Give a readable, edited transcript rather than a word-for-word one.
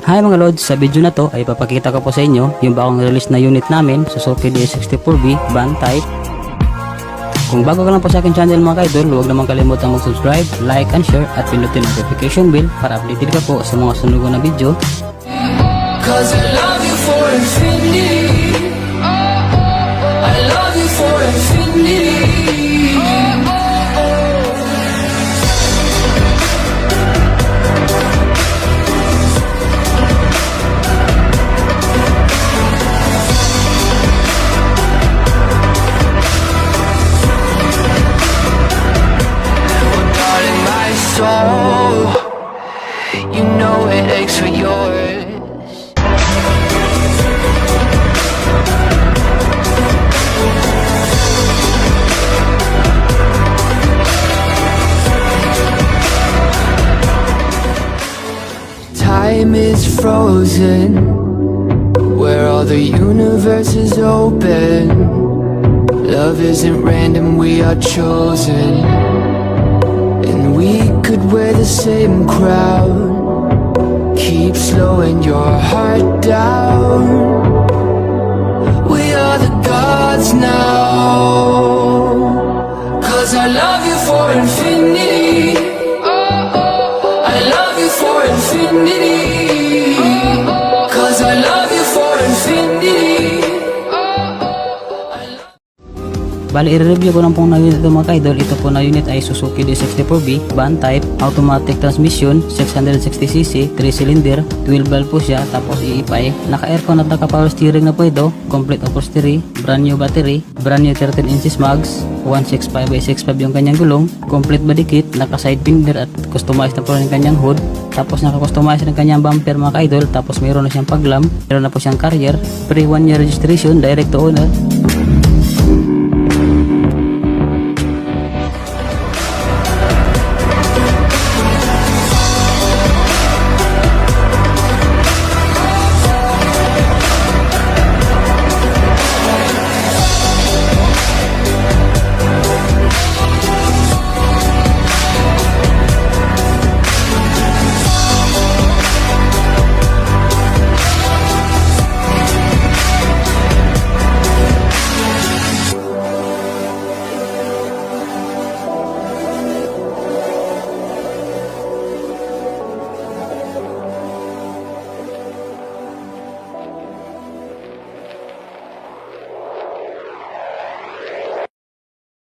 Hi mga lods, sa video na to ay papakita ko po sa inyo yung bagong release na unit namin, Suzuki DS64B van type. Kung bago ka lang po sa akin channel mga kaidol, huwag naman kalimutang mag-subscribe, like and share at pinutin notification bell para updated ka po sa mga sunod na video. Cause I love you for infinity. I love you for infinity. Well, darling, my soul, you know it aches for yours. Time is frozen, where all the universe is open. Love isn't random, we are chosen. And we could wear the same crown. Keep slowing your heart down. We are the gods now. Cause I love you for infinity. I love you for infinity. Cause I love you for infinity. Bali, i-review ko lang pong na unit ito mga kaidol. Ito po na unit ay Suzuki DS64B van type, automatic transmission, 660cc, 3-cylinder, 12 valve po siya, tapos iipay. Naka-aircon at naka-power steering na po ito, complete upholstery, brand new battery, brand new 13 inches mags, 165/65 yung kanyang gulong, complete body kit, naka-side fender at customized na po rin yung kanyang hood. Tapos naka-customize ng kanyang bumper mga kaidol, tapos mayroon na siyang paglam, mayroon na po siyang carrier, pre 1 year registration, direct to owner.